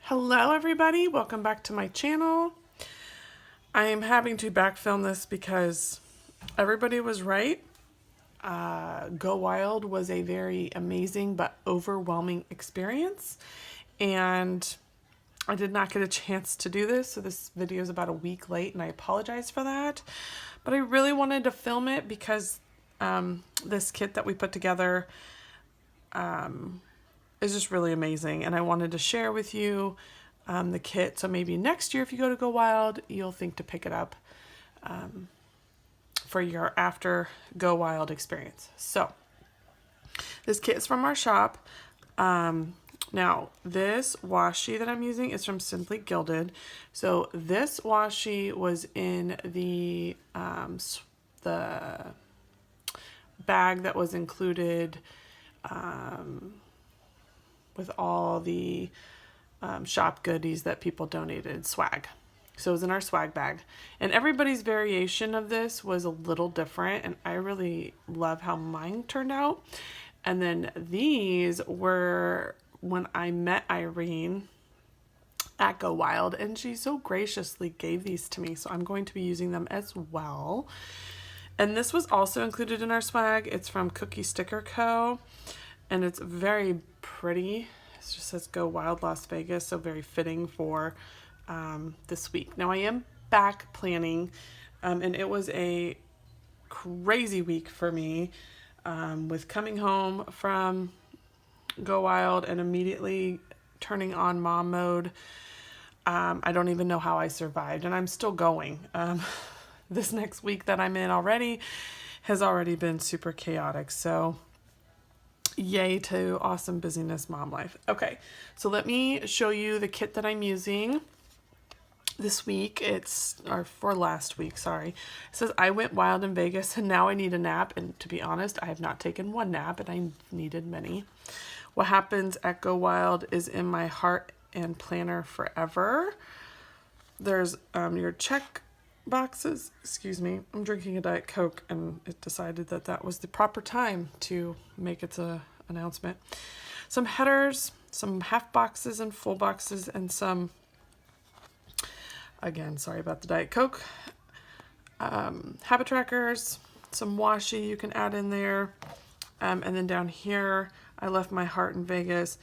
Hello everybody, welcome back to my channel. I am having to back film this because everybody was right. Go Wild was a very amazing but overwhelming experience, and I did not get a chance to do this, so this video is about a week late and I apologize for that. But I really wanted to film it because this kit that we put together is just really amazing, and I wanted to share with you the kit, so maybe next year if you go to Go Wild you'll think to pick it up for your after Go Wild experience. So this kit is from our shop. Now this washi that I'm using is from Simply Gilded. So this washi was in the bag that was included with all the shop goodies that people donated, swag. So it was in our swag bag. And everybody's variation of this was a little different, and I really love how mine turned out. And then these were when I met Irene at Go Wild, and she so graciously gave these to me, so I'm going to be using them as well. And this was also included in our swag. It's from Cookie Sticker Co. And it's very pretty. It just says Go Wild Las Vegas, so very fitting for this week. Now I am back planning, and it was a crazy week for me with coming home from Go Wild and immediately turning on mom mode. I don't even know how I survived, and I'm still going. This next week that I'm in already has already been super chaotic, so yay to awesome busyness mom life. Okay, so let me show you the kit that I'm using this week. For last week, sorry. It says I went wild in Vegas and now I need a nap. And to be honest, I have not taken one nap and I needed many. What happens at Go Wild is in my heart and planner forever. There's your check boxes. Excuse me, I'm drinking a Diet Coke and it decided that that was the proper time to make its announcement. Some headers, some half boxes and full boxes, and some, again, sorry about the Diet Coke, habit trackers, some washi you can add in there, and then down here I left my heart in Vegas.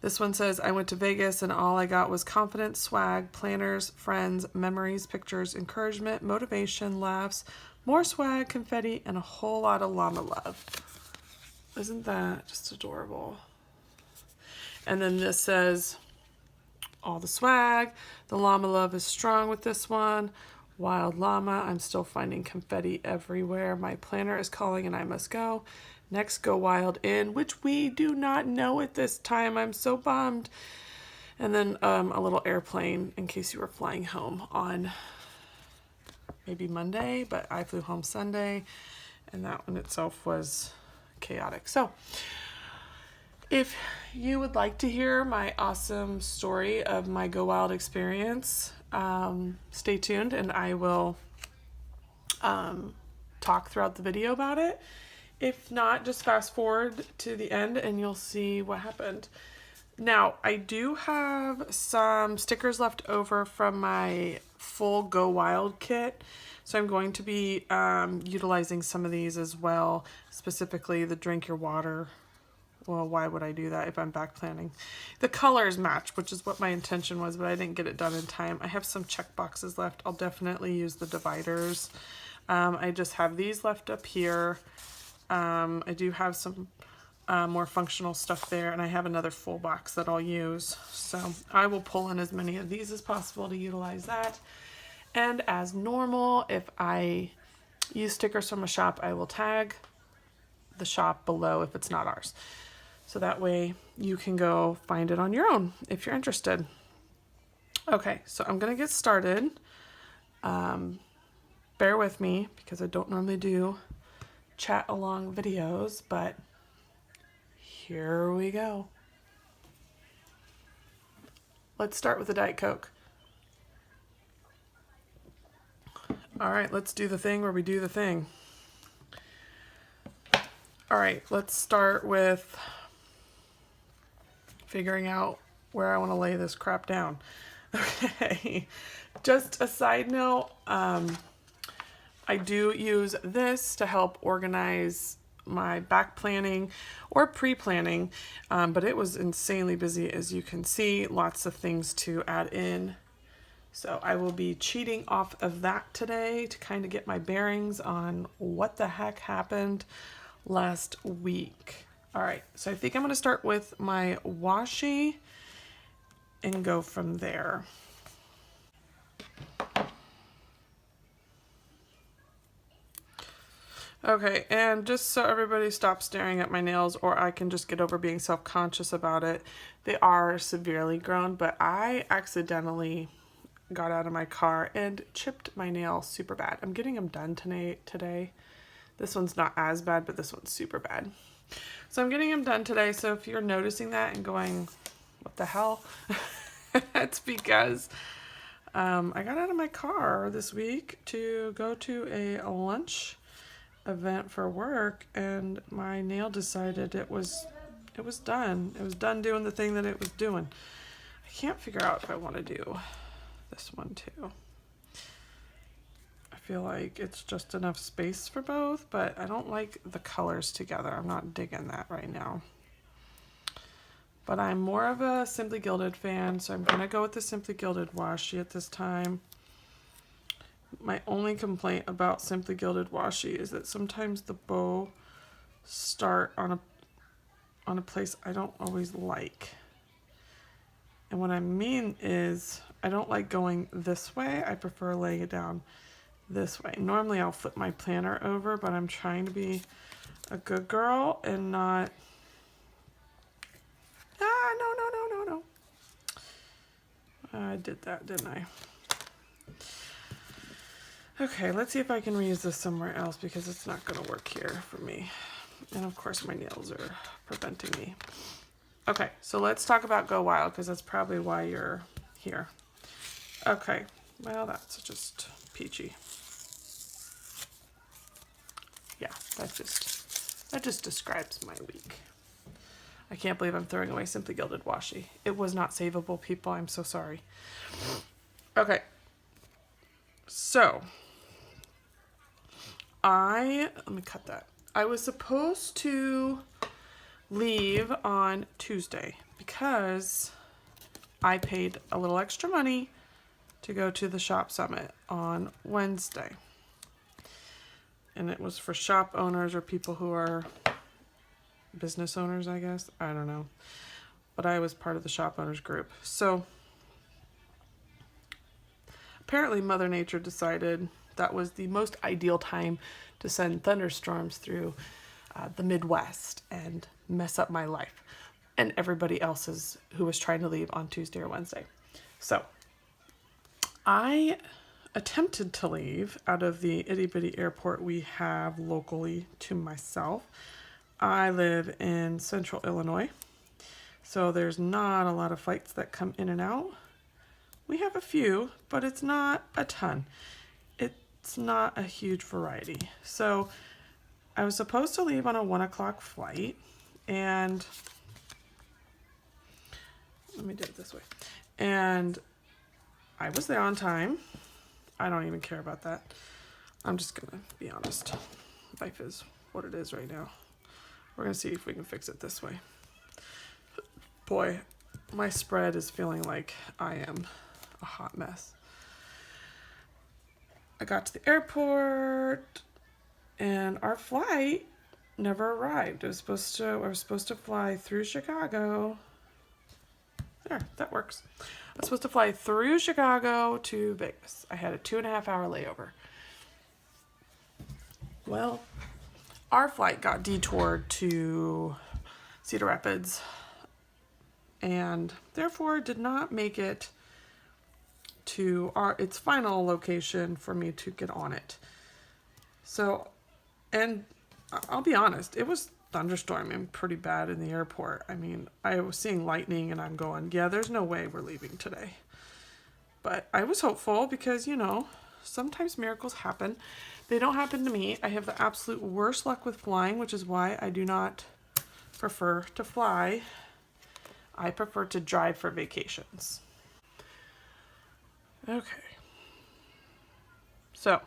This one says, I went to Vegas and all I got was confidence, swag, planners, friends, memories, pictures, encouragement, motivation, laughs, more swag, confetti, and a whole lot of llama love. Isn't that just adorable? And then this says, all the swag. The llama love is strong with this one. Wild llama, I'm still finding confetti everywhere. My planner is calling and I must go. Next Go Wild in, which we do not know at this time. I'm so bummed. And then a little airplane in case you were flying home on maybe Monday, but I flew home Sunday, and that one itself was chaotic. So if you would like to hear my awesome story of my Go Wild experience, stay tuned and I will talk throughout the video about it. If not, just fast forward to the end and you'll see what happened. Now, I do have some stickers left over from my full Go Wild kit, so I'm going to be utilizing some of these as well, specifically the drink your water. Well, why would I do that if I'm back planning? The colors match, which is what my intention was, but I didn't get it done in time. I have some check boxes left. I'll definitely use the dividers. I just have these left up here. I do have some more functional stuff there, and I have another full box that I'll use. So I will pull in as many of these as possible to utilize that. And as normal, if I use stickers from a shop, I will tag the shop below if it's not ours. So that way you can go find it on your own if you're interested. Okay, so I'm gonna get started. Bear with me because I don't normally do chat along videos, but here we go. Let's start with the Diet Coke. All right, let's do the thing where we do the thing. All right, let's start with figuring out where I want to lay this crap down. Okay, just a side note, I do use this to help organize my back planning or pre-planning, but it was insanely busy, as you can see, lots of things to add in. So I will be cheating off of that today to kind of get my bearings on what the heck happened last week. All right, so I think I'm gonna start with my washi and go from there. Okay, and just so everybody stops staring at my nails, or I can just get over being self-conscious about it, they are severely grown, but I accidentally got out of my car and chipped my nail super bad. I'm getting them done today. This one's not as bad, but this one's super bad. So I'm getting them done today, so if you're noticing that and going, what the hell? It's because I got out of my car this week to go to a lunch event for work, and my nail decided it was done. It was done doing the thing that it was doing. I can't figure out if I want to do this one too. I feel like it's just enough space for both, but I don't like the colors together. I'm not digging that right now. But I'm more of a Simply Gilded fan, so I'm gonna go with the Simply Gilded washi at this time. My only complaint about Simply Gilded washi is that sometimes the bow start on a place I don't always like. And what I mean is I don't like going this way. I prefer laying it down this way. Normally I'll flip my planner over, but I'm trying to be a good girl and not... No. I did that, didn't I? Okay, let's see if I can reuse this somewhere else, because it's not going to work here for me. And of course my nails are preventing me. Okay, so let's talk about Go Wild, because that's probably why you're here. Okay, well, that's just peachy. Yeah, that just describes my week. I can't believe I'm throwing away Simply Gilded washi. It was not savable, people. I'm so sorry. Okay. So, let me cut that. I was supposed to leave on Tuesday because I paid a little extra money to go to the shop summit on Wednesday. And it was for shop owners or people who are business owners, I guess. I don't know. But I was part of the shop owners group. So apparently Mother Nature decided that was the most ideal time to send thunderstorms through the Midwest and mess up my life and everybody else's who was trying to leave on Tuesday or Wednesday. So I attempted to leave out of the itty bitty airport we have locally to myself. I live in central Illinois, so there's not a lot of flights that come in and out. We have a few, but it's not a ton. It's not a huge variety. So I was supposed to leave on a 1 o'clock flight, and let me do it this way. And I was there on time. I don't even care about that. I'm just gonna be honest. Life is what it is right now. We're gonna see if we can fix it this way. Boy, my spread is feeling like I am a hot mess. I got to the airport and our flight never arrived. I was supposed to fly through Chicago. There, that works. I was supposed to fly through Chicago to Vegas. I had a 2.5 hour layover. Well, our flight got detoured to Cedar Rapids and therefore did not make it to its final location for me to get on it. So, and I'll be honest, it was thunderstorming pretty bad in the airport. I mean, I was seeing lightning and I'm going, yeah, there's no way we're leaving today. But I was hopeful because, you know, sometimes miracles happen. They don't happen to me. I have the absolute worst luck with flying, which is why I do not prefer to fly I prefer to drive for vacations. Okay. So,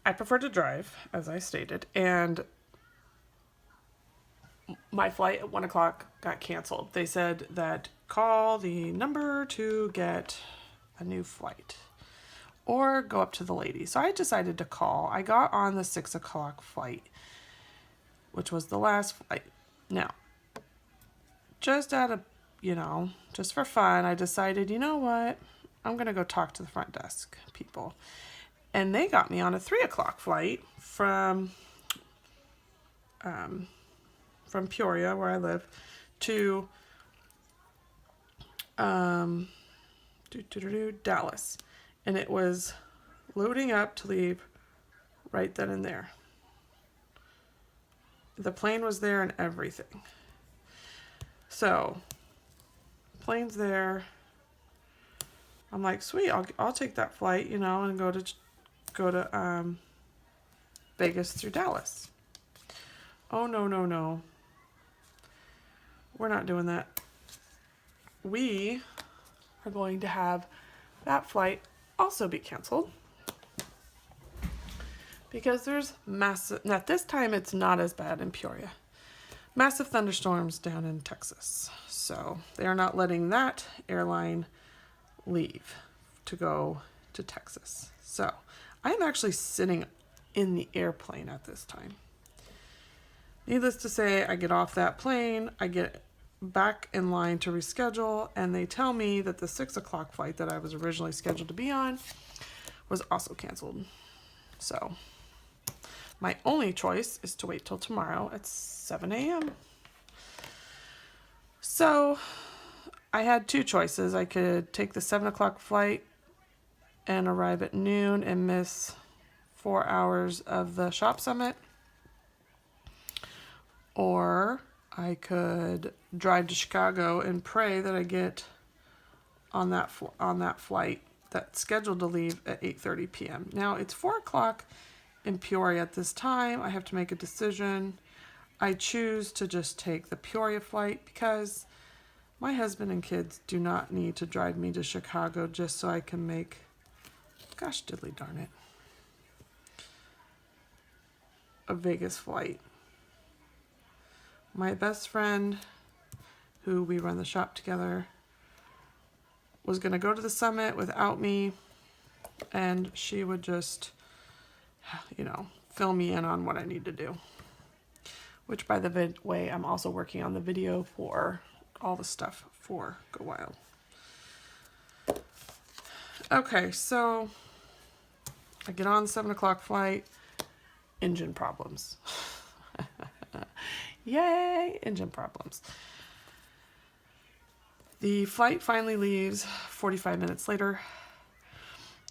I prefer to drive, as I stated, and my flight at 1 o'clock got canceled. They said that call the number to get a new flight or go up to the lady. So I decided to call. I got on the 6 o'clock flight, which was the last flight. Now, just out of, just for fun, I decided, you know what? I'm going to go talk to the front desk people. And they got me on a 3 o'clock flight from Peoria, where I live, to Dallas. And it was loading up to leave right then and there. The plane was there and everything. So, plane's there. I'm like, sweet, I'll take that flight, and go to Vegas through Dallas. Oh, no. We're not doing that. We are going to have that flight also be canceled because there's massive, at this time it's not as bad in Peoria, massive thunderstorms down in Texas. So they are not letting that airline leave to go to Texas. So I'm actually sitting in the airplane at this time. Needless to say, I get off that plane, I get back in line to reschedule, and they tell me that the 6 o'clock flight that I was originally scheduled to be on was also canceled. So my only choice is to wait till tomorrow at 7 a.m. So I had two choices. I could take the 7 o'clock flight and arrive at noon and miss 4 hours of the shop summit, or I could drive to Chicago and pray that I get on that flight that's scheduled to leave at 8:30 p.m. Now, it's 4 o'clock in Peoria at this time. I have to make a decision. I choose to just take the Peoria flight because my husband and kids do not need to drive me to Chicago just so I can make, gosh diddly darn it, a Vegas flight. My best friend, who we run the shop together, was going to go to the summit without me, and she would just, fill me in on what I need to do. Which, by the way, I'm also working on the video for all the stuff for Go Wild. Okay, so I get on the 7 o'clock flight, engine problems. Yay, engine problems. The flight finally leaves 45 minutes later,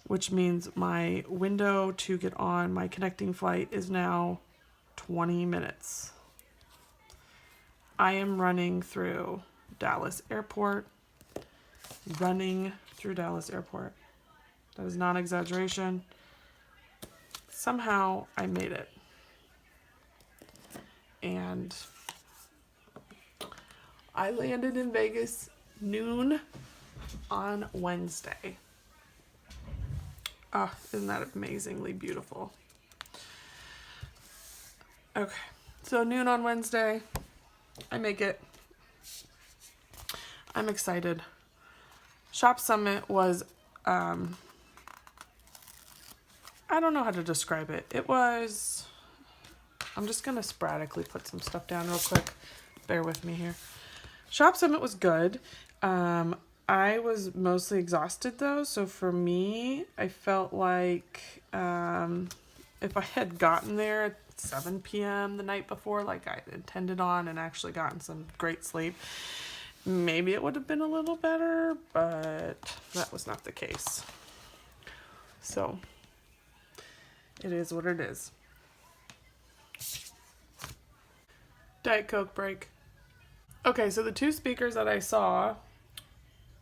which means my window to get on my connecting flight is now 20 minutes. I am running through Dallas Airport. That is not exaggeration. Somehow I made it. And I landed in Vegas noon on Wednesday. Oh, isn't that amazingly beautiful? Okay, so noon on Wednesday, I make it. I'm excited. Shop Summit was, I don't know how to describe it. It was, I'm just going to sporadically put some stuff down real quick. Bear with me here. Shop Summit was good. I was mostly exhausted though. So for me, I felt like if I had gotten there at 7 p.m. the night before, like I intended on, and actually gotten some great sleep, maybe it would have been a little better, but that was not the case. So it is what it is. Diet Coke break. Okay, so the two speakers that I saw,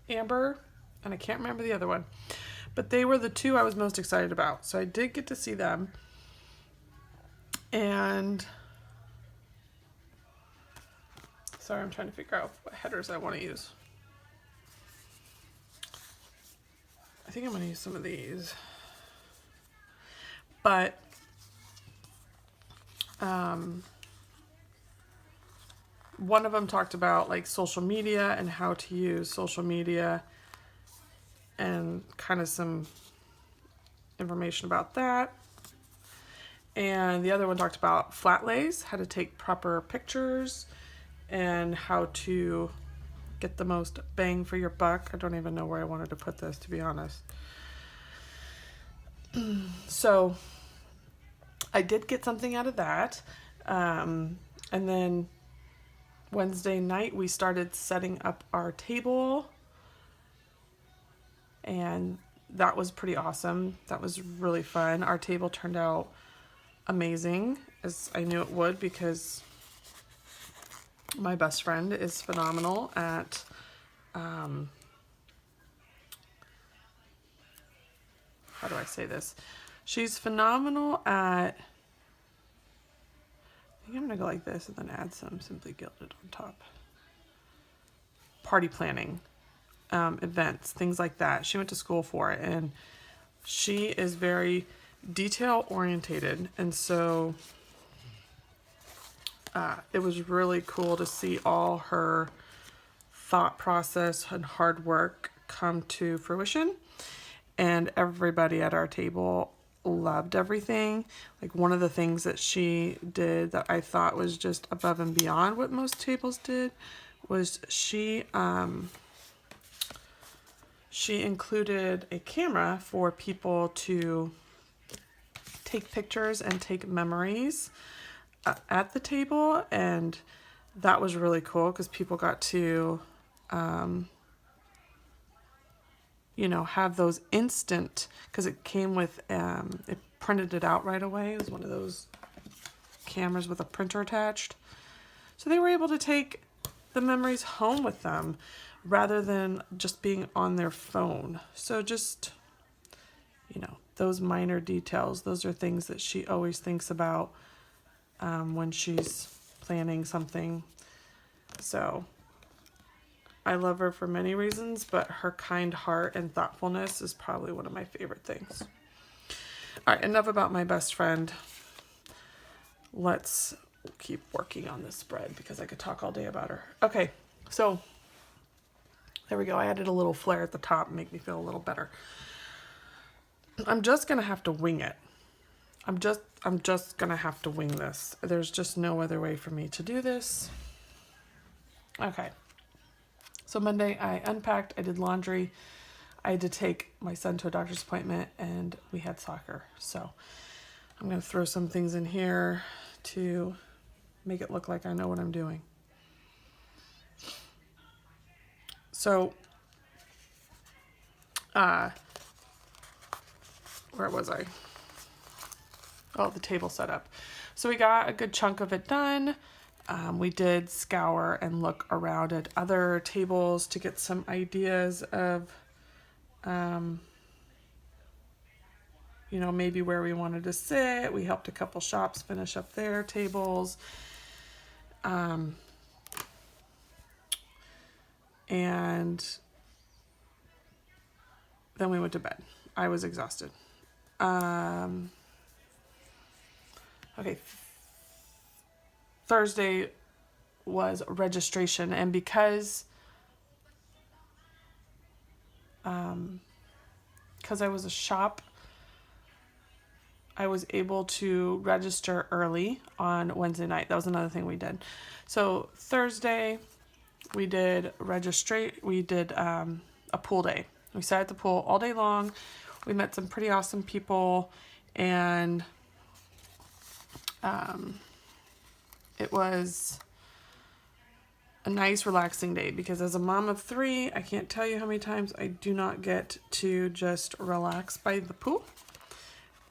Amber, and I can't remember the other one, but they were the two I was most excited about. So I did get to see them. And Sorry, I'm trying to figure out what headers I want to use. I think I'm going to use some of these. But one of them talked about like social media and how to use social media and kind of some information about that. And the other one talked about flat lays, how to take proper pictures and how to get the most bang for your buck. I don't even know where I wanted to put this, to be honest. So I did get something out of that. And then Wednesday night we started setting up our table, and that was pretty awesome. That was really fun. Our table turned out amazing, as I knew it would, because my best friend is phenomenal at how do I say this? She's phenomenal at, I think I'm gonna go like this and then add some Simply Gilded on top. Party planning, events, things like that. She went to school for it, and she is very detail orientated, and so it was really cool to see all her thought process and hard work come to fruition. And everybody at our table loved everything. Like, one of the things that she did that I thought was just above and beyond what most tables did was she included a camera for people to take pictures and take memories at the table, and that was really cool because people got to you know, have those instant, because it came with it printed it out right away. It was one of those cameras with a printer attached, so they were able to take the memories home with them rather than just being on their phone. So just, you know, those minor details, those are things that she always thinks about when she's planning something. So I love her for many reasons, but her kind heart and thoughtfulness is probably one of my favorite things. All right, enough about my best friend. Let's keep working on this spread because I could talk all day about her. Okay, so there we go. I added a little flare at the top to make me feel a little better. I'm just gonna have to wing it. I'm just gonna have to wing this. There's just no other way for me to do this. Okay. So Monday I unpacked, I did laundry, I had to take my son to a doctor's appointment, and we had soccer. So I'm gonna throw some things in here to make it look like I know what I'm doing. So, where was I? Oh, the table set up. So we got a good chunk of it done. We did scour and look around at other tables to get some ideas of, you know, maybe where we wanted to sit. We helped a couple shops finish up their tables. And then we went to bed. I was exhausted. Okay. Thursday was registration, and because I was a shop, I was able to register early on Wednesday night. That was another thing we did. So Thursday we did a pool day. We sat at the pool all day long. We met some pretty awesome people, and it was a nice relaxing day because as a mom of 3, I can't tell you how many times I do not get to just relax by the pool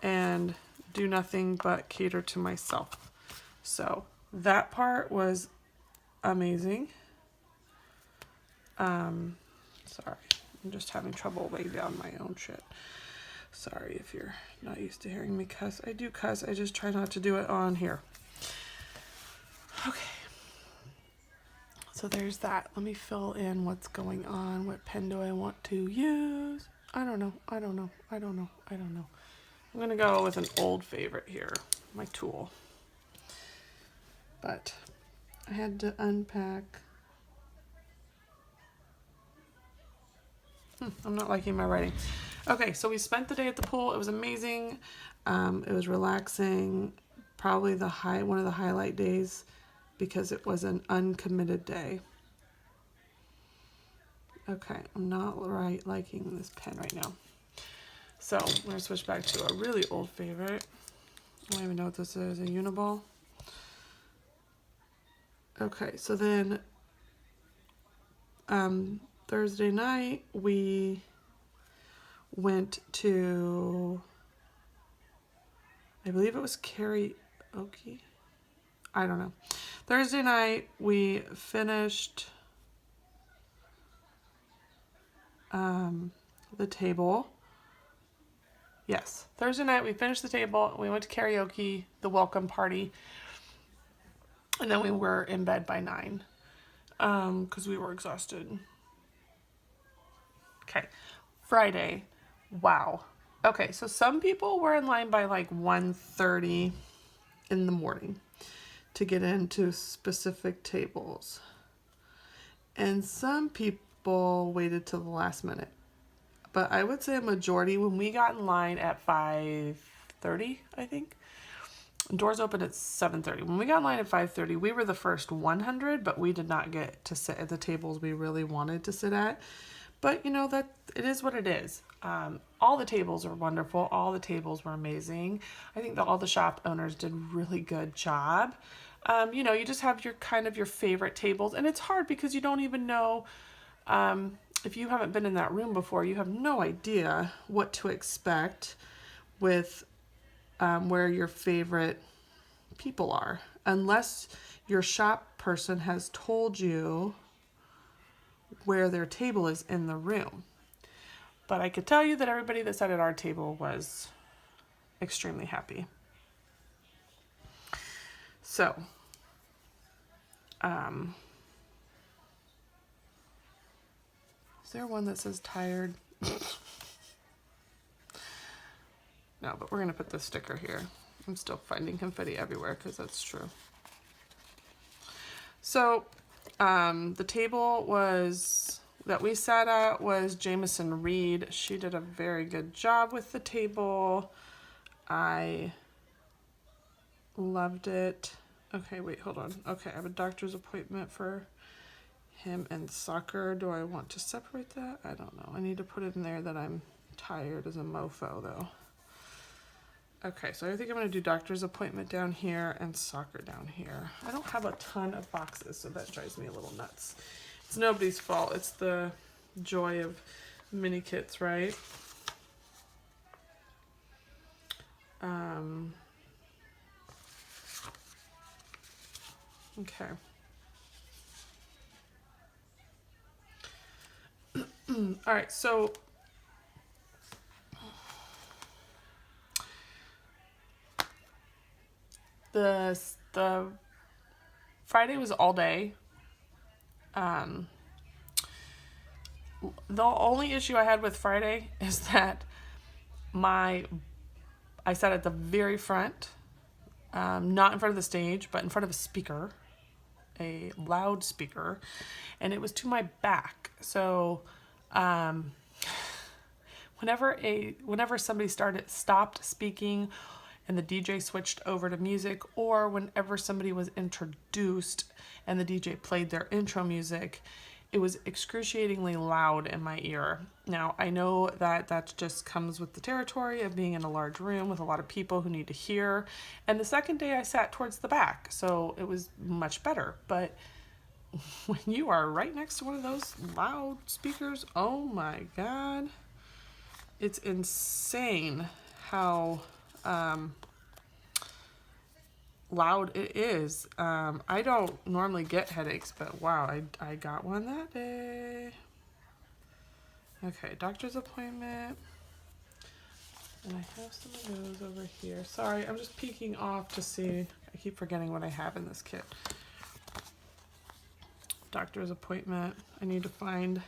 and do nothing but cater to myself. So that part was amazing. Sorry, I'm just having trouble laying down my own shit. Sorry if you're not used to hearing me cuss. I do cuss, I just try not to do it on here. Okay. So there's that. Let me fill in what's going on. What pen do I want to use? I don't know. I don't know. I don't know. I don't know. I'm going to go with an old favorite here, my tool. But I had to unpack. I'm not liking my writing. Okay, so we spent the day at the pool. It was amazing. It was relaxing. Probably one of the highlight days because it was an uncommitted day. Okay, I'm not liking this pen right now. So I'm going to switch back to a really old favorite. I don't even know what this is, a Uniball. Okay, so then Thursday night we went to, I believe it was karaoke. I don't know. Thursday night we finished the table. Yes, Thursday night we finished the table. We went to karaoke, the welcome party, and then we were in bed by 9 because we were exhausted. Okay, Friday. Wow. Okay, so some people were in line by like 1:30 in the morning to get into specific tables. And some people waited till the last minute. But I would say a majority, when we got in line at 5:30, I think. Doors open at 7:30. When we got in line at 5:30, we were the first 100, but we did not get to sit at the tables we really wanted to sit at. But you know, that it is what it is. All the tables are wonderful. All the tables were amazing. I think that all the shop owners did a really good job. You know, you just have your favorite tables, and it's hard because you don't even know, if you haven't been in that room before, you have no idea what to expect with where your favorite people are, unless your shop person has told you where their table is in the room. But I could tell you that everybody that sat at our table was extremely happy. So, is there one that says tired? No, but we're going to put this sticker here. I'm still finding confetti everywhere because that's true. So, the table that we sat at was Jameson Reed. She did a very good job with the table. I loved it. Okay, wait, hold on. Okay, I have a doctor's appointment for him and soccer. Do I want to separate that? I don't know. I need to put it in there that I'm tired as a mofo, though. Okay, so I think I'm going to do doctor's appointment down here and soccer down here. I don't have a ton of boxes, so that drives me a little nuts. It's nobody's fault. It's the joy of mini kits, right? Okay. All right, so the Friday was all day. The only issue I had with Friday is that I sat at the very front, not in front of the stage, but in front of a speaker, a loud speaker, and it was to my back. So, whenever somebody stopped speaking and the DJ switched over to music, or whenever somebody was introduced and the DJ played their intro music, it was excruciatingly loud in my ear. Now, I know that just comes with the territory of being in a large room with a lot of people who need to hear. And the second day I sat towards the back, so it was much better. But when you are right next to one of those loud speakers, oh my God, it's insane how loud it is. I don't normally get headaches, but wow, I got one that day. Okay, doctor's appointment. And I have some of those over here. Sorry, I'm just peeking off to see. I keep forgetting what I have in this kit. doctor's appointment. I need to find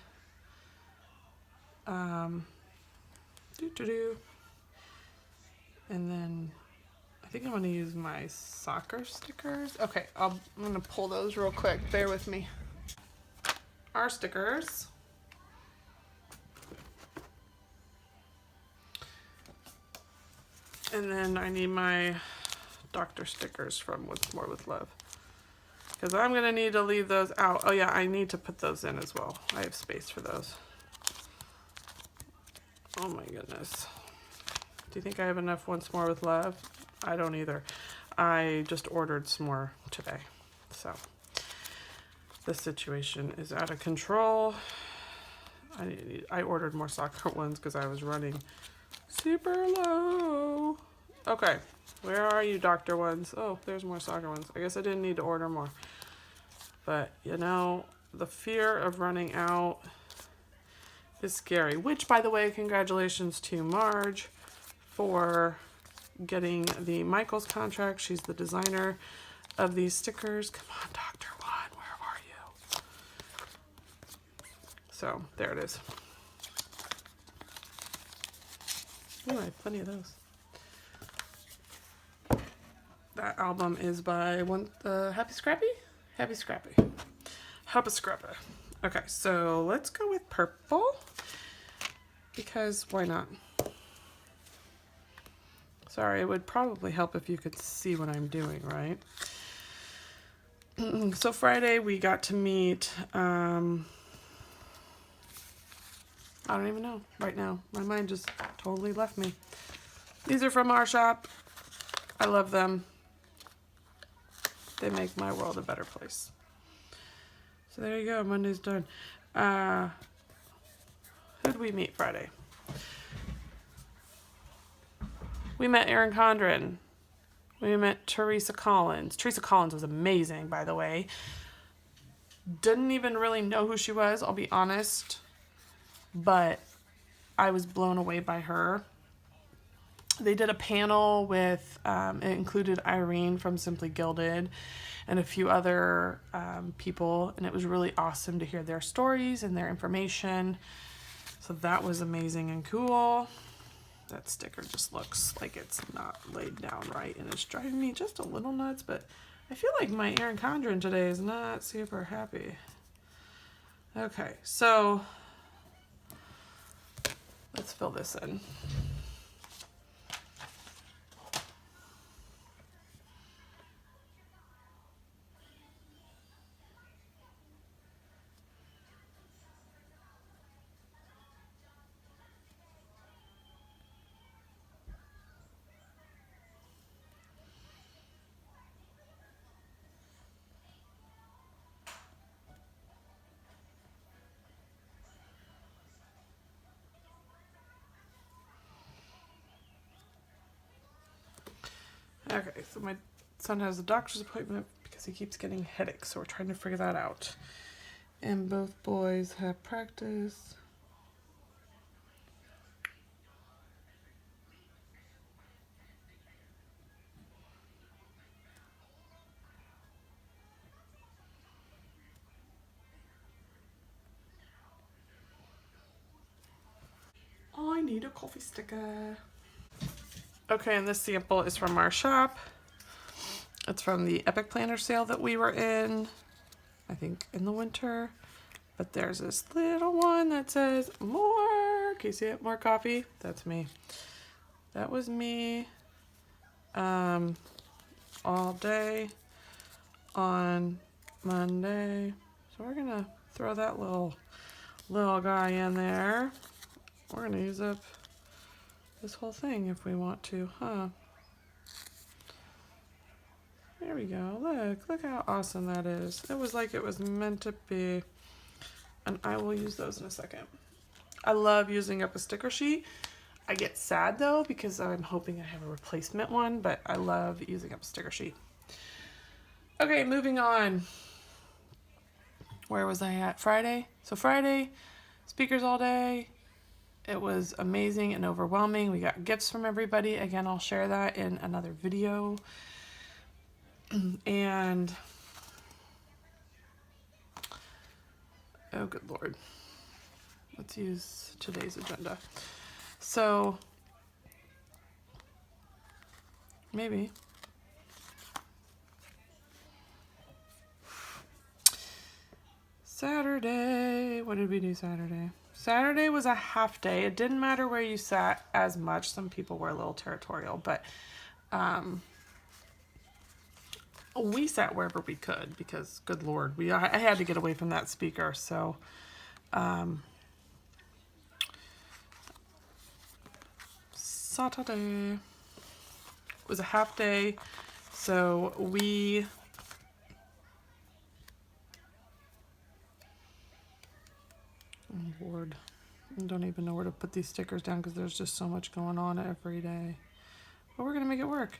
and then I think I'm going to use my soccer stickers. Okay, I'm going to pull those real quick. Bear with me. Our stickers. And then I need my doctor stickers from What's More with Love. Because I'm going to need to leave those out. Oh yeah, I need to put those in as well. I have space for those. Oh my goodness. Do you think I have enough Once More with Love? I don't either. I just ordered some more today. So the situation is out of control. I ordered more soccer ones because I was running super low. Okay, where are you, doctor ones? Oh, there's more soccer ones. I guess I didn't need to order more. But, you know, the fear of running out is scary. Which, by the way, congratulations to Marge for getting the Michaels contract. She's the designer of these stickers. Come on, Dr. One, where are you? So, there it is. Oh, I have plenty of those. That album is by Happy Scrappy? Happy Scrappy. Happy Scrappy. Okay, so let's go with purple. Because why not? Sorry, it would probably help if you could see what I'm doing, right? So Friday we got to meet, I don't even know right now. My mind just totally left me. These are from our shop. I love them. They make my world a better place. So there you go, Monday's done. Who'd we meet Friday? We met Erin Condren. We met Teresa Collins. Teresa Collins was amazing, by the way. Didn't even really know who she was, I'll be honest. But I was blown away by her. They did a panel with, it included Irene from Simply Gilded and a few other people. And it was really awesome to hear their stories and their information. So that was amazing and cool. That sticker just looks like it's not laid down right. And it's driving me just a little nuts. But I feel like my Erin Condren today is not super happy. Okay, so let's fill this in. Okay, so my son has a doctor's appointment because he keeps getting headaches, so we're trying to figure that out. And both boys have practice. I need a coffee sticker. Okay, and this sample is from our shop. It's from the Epic Planner sale that we were in, I think in the winter. But there's this little one that says more. Can you see it? More coffee. That's me. That was me all day on Monday. So we're gonna throw that little guy in there. We're gonna use up this whole thing if we want to, huh? There we go. Look how awesome that is. It was like it was meant to be. And I will use those in a second. I love using up a sticker sheet. I get sad though because I'm hoping I have a replacement one, but I love using up a sticker sheet. Okay, moving on. Where was I at? Friday? So Friday, speakers all day. It was amazing and overwhelming. We got gifts from everybody. Again, I'll share that in another video. And Oh, good Lord. Let's use today's agenda. So, maybe. Saturday. What did we do Saturday? Saturday was a half day. It didn't matter where you sat as much. Some people were a little territorial, but we sat wherever we could because, good Lord, I had to get away from that speaker. So, Saturday was a half day. So we Lord, I don't even know where to put these stickers down because there's just so much going on every day. But we're going to make it work.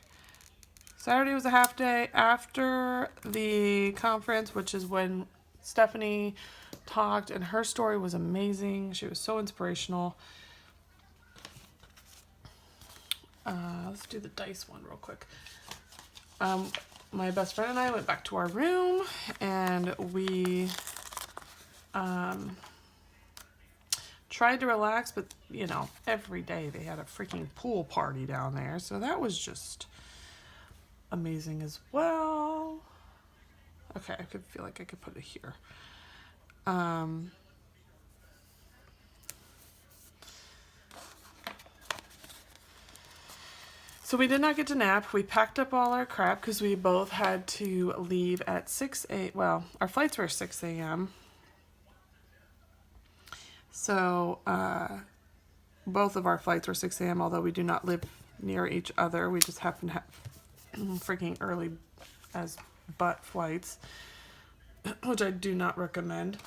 Saturday was a half day after the conference, which is when Stephanie talked, and her story was amazing. She was so inspirational. Let's do the dice one real quick. My best friend and I went back to our room, and we tried to relax, but you know, every day they had a freaking pool party down there, so that was just amazing as well. Okay, I could feel like I could put it here. So we did not get to nap. We packed up all our crap because we both had to leave at 6 a.m. Well, our flights were 6 a.m. So both of our flights were 6 a.m. although we do not live near each other. We just happen to have freaking early as butt flights, which I do not recommend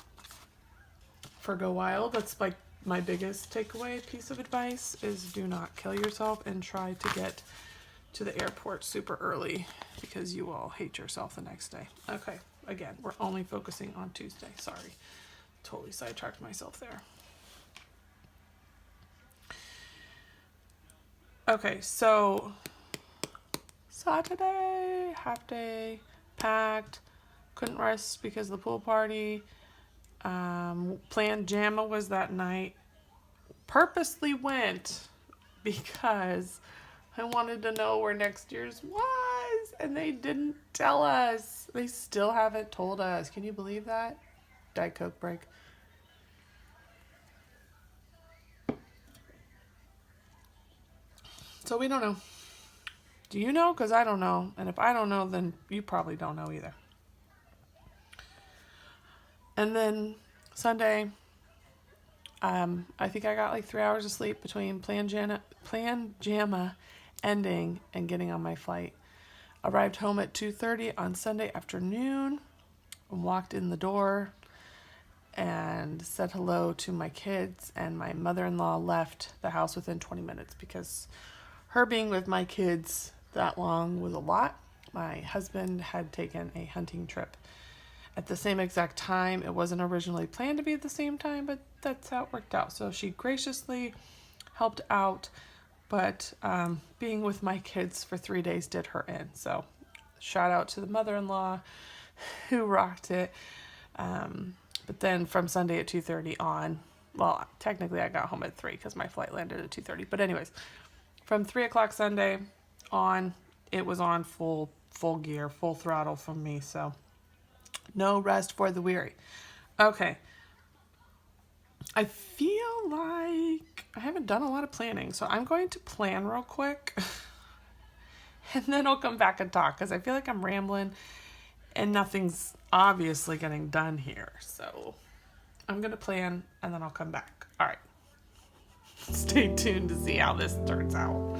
for Go Wild. That's like my biggest takeaway piece of advice is do not kill yourself and try to get to the airport super early because you will hate yourself the next day. Okay, again, we're only focusing on Tuesday. Sorry, totally sidetracked myself there. Okay, so Saturday, half day, packed, couldn't rest because of the pool party. Planned JAMA was that night. Purposely went because I wanted to know where next year's was, and they didn't tell us. They still haven't told us. Can you believe that? Diet Coke break. So we don't know. Do you know? Because I don't know. And if I don't know, then you probably don't know either. And then Sunday, I think I got like 3 hours of sleep between Plan JAMA ending and getting on my flight. Arrived home at 2:30 on Sunday afternoon and walked in the door and said hello to my kids, and my mother-in-law left the house within 20 minutes because her being with my kids that long was a lot. My husband had taken a hunting trip at the same exact time. It wasn't originally planned to be at the same time, but that's how it worked out. So she graciously helped out, but being with my kids for 3 days did her in. So shout out to the mother-in-law who rocked it. But then from Sunday at 2:30 on, well, technically I got home at 3 because my flight landed at 2:30. But anyways, from 3 o'clock Sunday on, it was on full gear, full throttle from me. So no rest for the weary. Okay. I feel like I haven't done a lot of planning, so I'm going to plan real quick and then I'll come back and talk because I feel like I'm rambling and nothing's obviously getting done here. So I'm going to plan and then I'll come back. All right. Stay tuned to see how this turns out.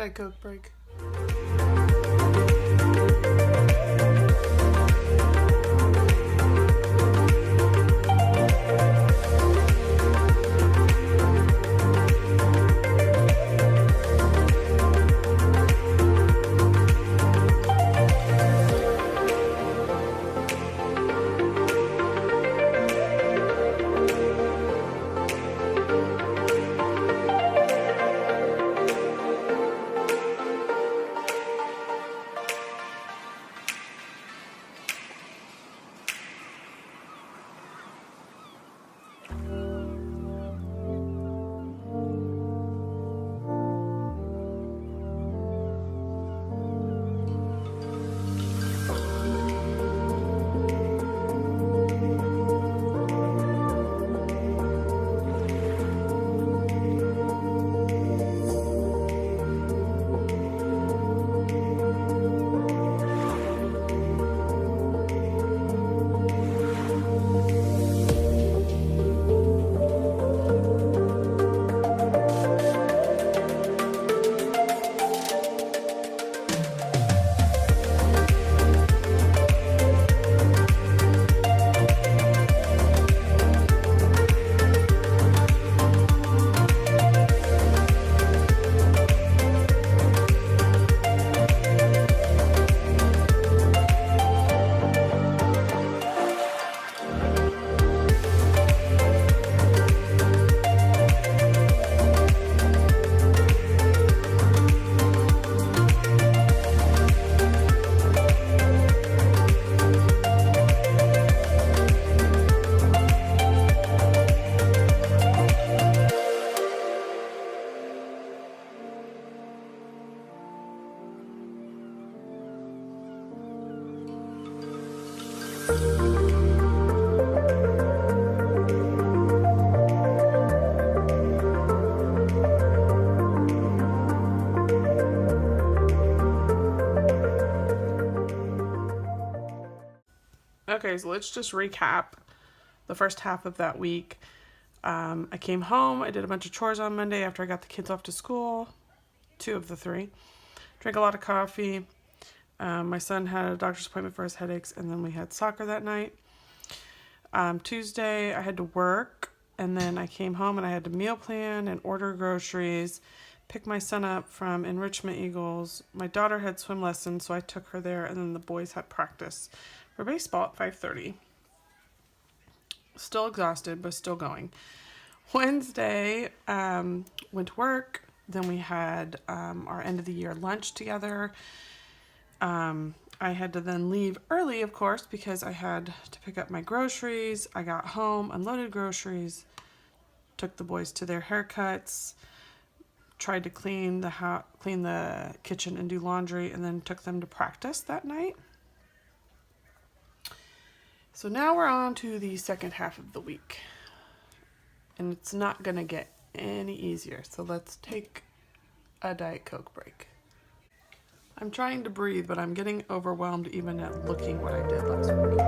Diet Coke break. Okay, so let's just recap the first half of that week. I came home. I did a bunch of chores on Monday after I got the kids off to school. 2 of the 3. Drank a lot of coffee. My son had a doctor's appointment for his headaches, and then we had soccer that night. Tuesday, I had to work, and then I came home and I had to meal plan and order groceries, pick my son up from Enrichment Eagles. My daughter had swim lessons, so I took her there, and then the boys had practice for baseball at 5:30. Still exhausted, but still going. Wednesday, went to work. Then we had our end of the year lunch together. I had to then leave early, of course, because I had to pick up my groceries. I got home, unloaded groceries, took the boys to their haircuts, tried to clean the kitchen and do laundry, and then took them to practice that night. So now we're on to the second half of the week, and it's not gonna get any easier. So let's take a Diet Coke break. I'm trying to breathe, but I'm getting overwhelmed even at looking what I did last week.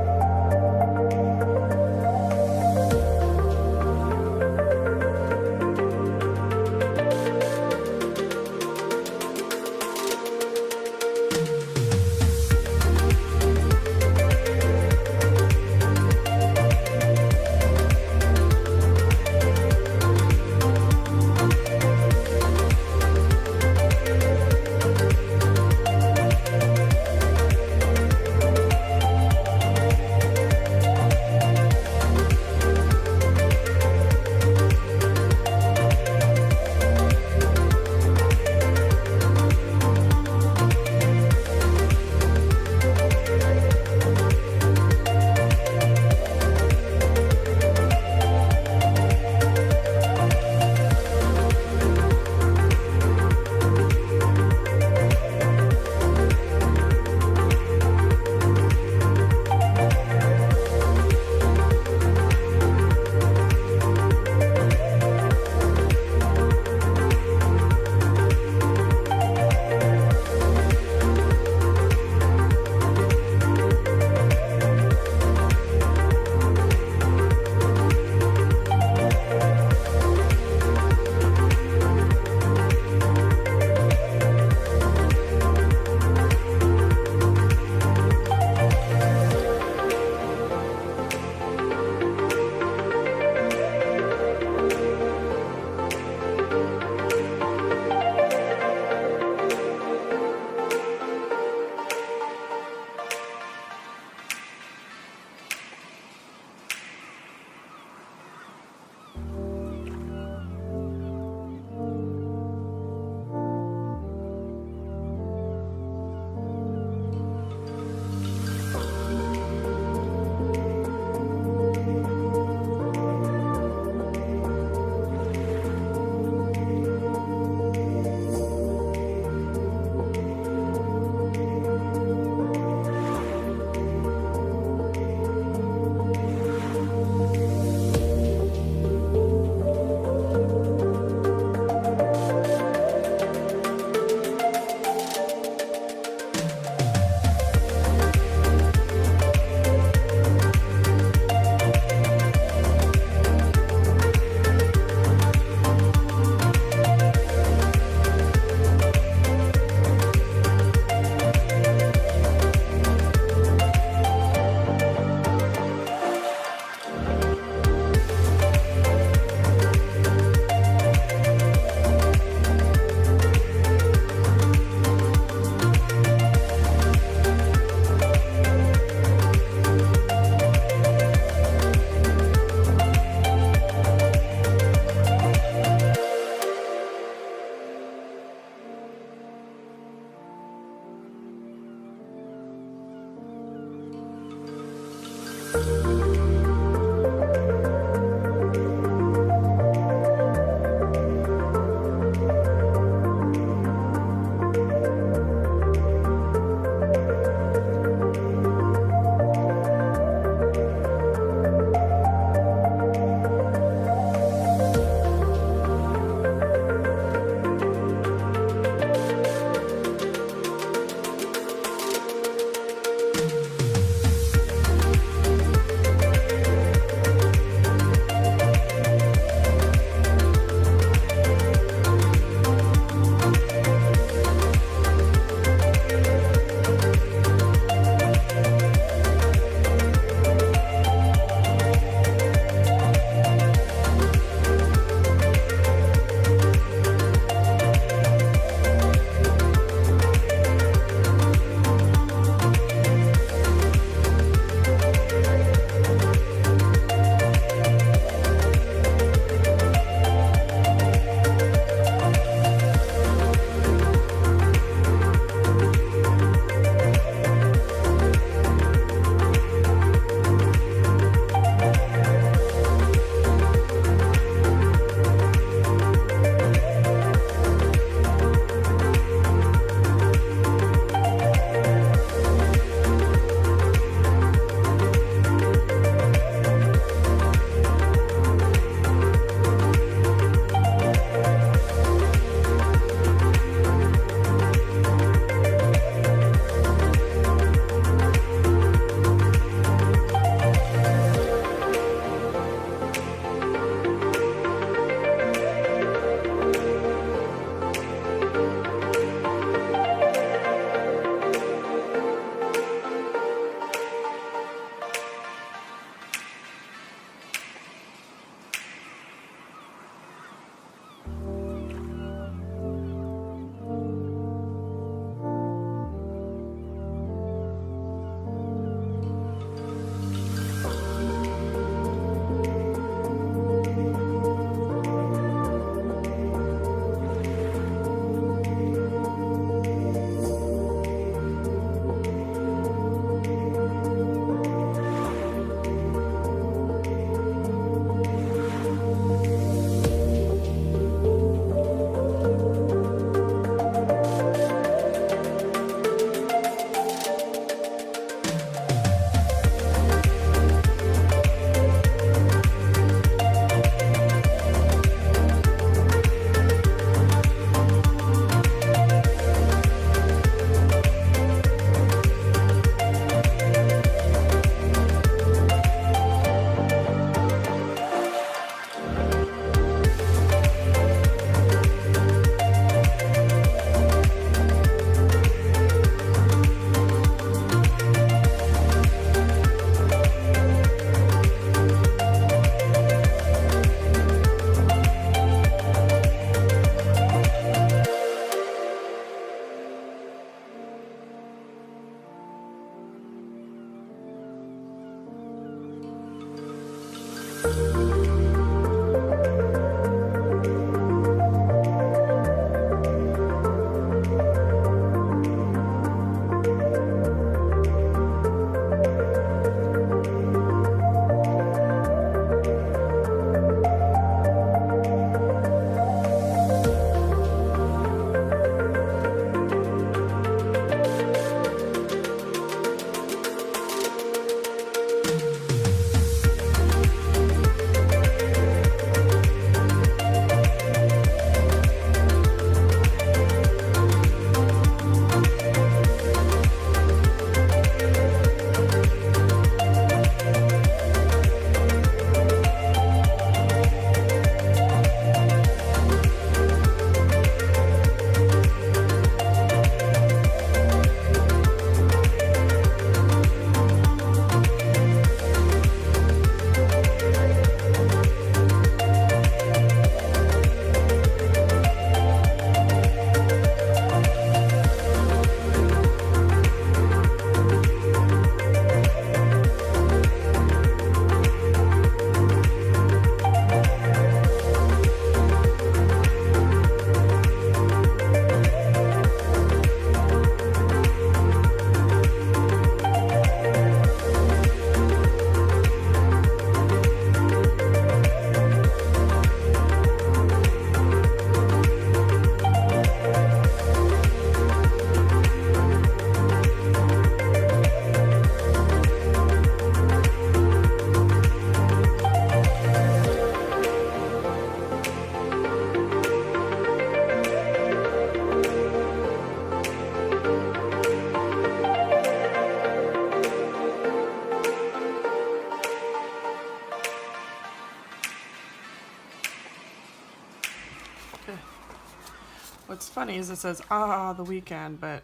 What's funny is it says, the weekend, but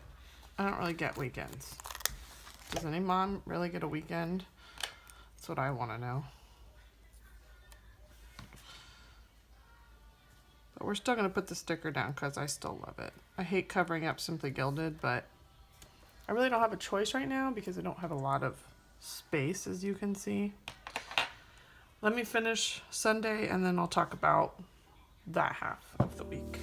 I don't really get weekends. Does any mom really get a weekend? That's what I want to know. But we're still going to put the sticker down because I still love it. I hate covering up Simply Gilded, but I really don't have a choice right now because I don't have a lot of space, as you can see. Let me finish Sunday and then I'll talk about that half of the week.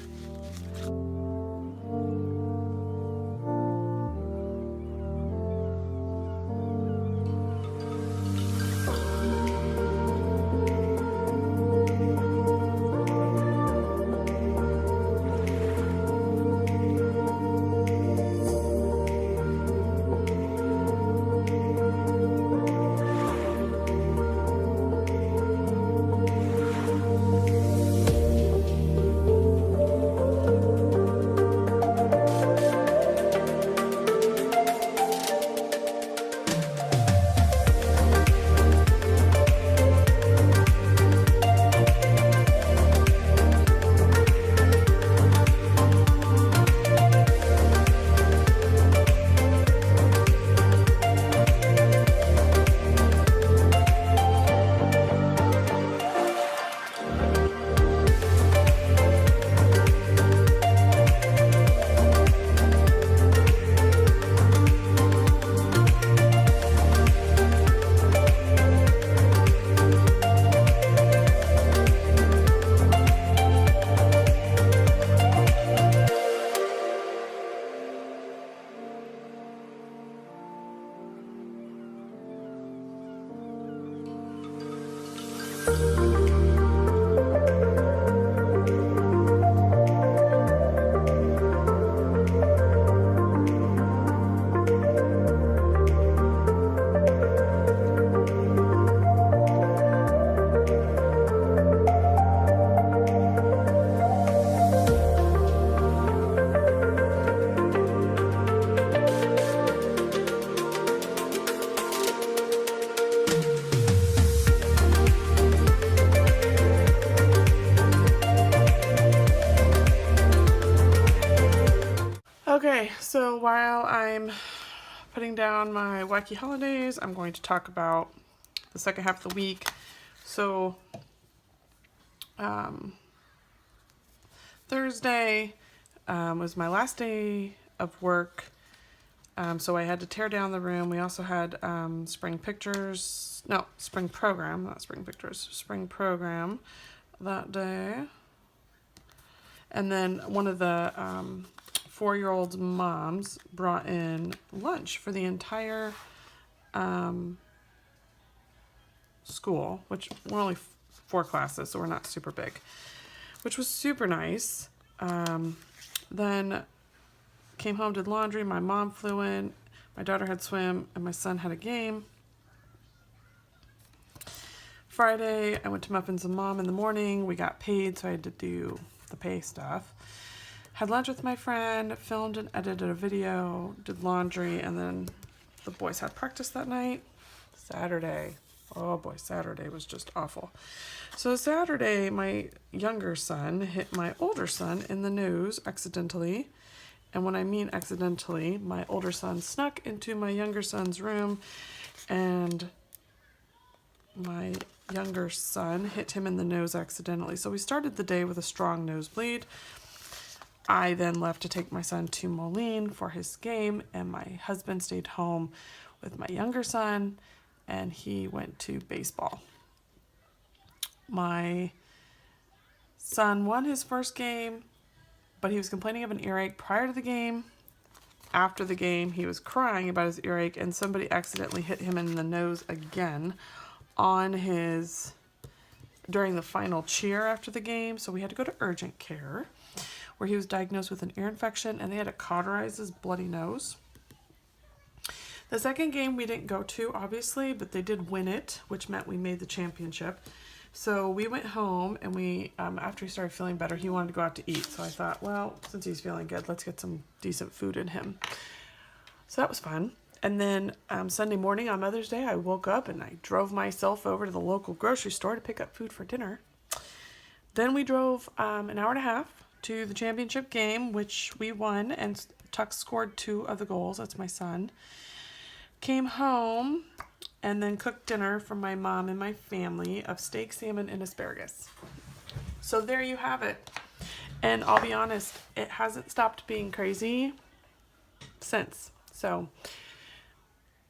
Okay, so while I'm putting down my wacky holidays, I'm going to talk about the second half of the week. So, Thursday was my last day of work, so I had to tear down the room. We also had spring program that day. And then one of the 4-year-old's moms brought in lunch for the entire school, which we're only 4 classes, so we're not super big, which was super nice. Then came home, did laundry, my mom flew in, my daughter had swim, and my son had a game. Friday, I went to Muffins and Mom in the morning. We got paid, so I had to do the pay stuff. Had lunch with my friend, filmed and edited a video, did laundry, and then the boys had practice that night. Saturday. Oh boy, Saturday was just awful. So Saturday, my younger son hit my older son in the nose accidentally. And when I mean accidentally, my older son snuck into my younger son's room and my younger son hit him in the nose accidentally. So we started the day with a strong nosebleed. I then left to take my son to Moline for his game, and my husband stayed home with my younger son, and he went to baseball. My son won his first game, but he was complaining of an earache prior to the game. After the game, he was crying about his earache, and somebody accidentally hit him in the nose again during the final cheer after the game. So we had to go to urgent care, where he was diagnosed with an ear infection, and they had to cauterize his bloody nose. The second game we didn't go to, obviously, but they did win it, which meant we made the championship. So we went home, and after he started feeling better, he wanted to go out to eat. So I thought, well, since he's feeling good, let's get some decent food in him. So that was fun. And then Sunday morning on Mother's Day, I woke up and I drove myself over to the local grocery store to pick up food for dinner. Then we drove an hour and a half to the championship game, which we won, and Tuck scored 2 of the goals. That's my son. Came home and then cooked dinner for my mom and my family of steak, salmon, and asparagus. So there you have it. And I'll be honest, it hasn't stopped being crazy since. So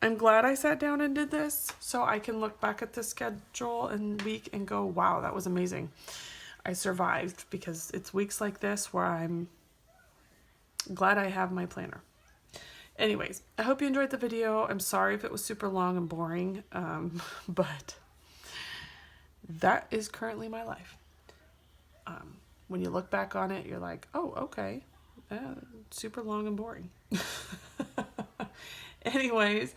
I'm glad I sat down and did this so I can look back at the schedule and week and go, wow, that was amazing. I survived, because it's weeks like this where I'm glad I have my planner. Anyways, I hope you enjoyed the video. I'm sorry if it was super long and boring, but that is currently my life. When you look back on it, you're like, oh, okay, super long and boring. Anyways,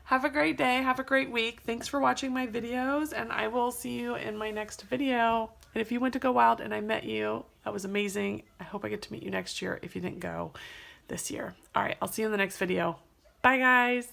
have a great day. Have a great week. Thanks for watching my videos, and I will see you in my next video. And if you went to Go Wild and I met you, that was amazing. I hope I get to meet you next year if you didn't go this year. All right, I'll see you in the next video. Bye, guys.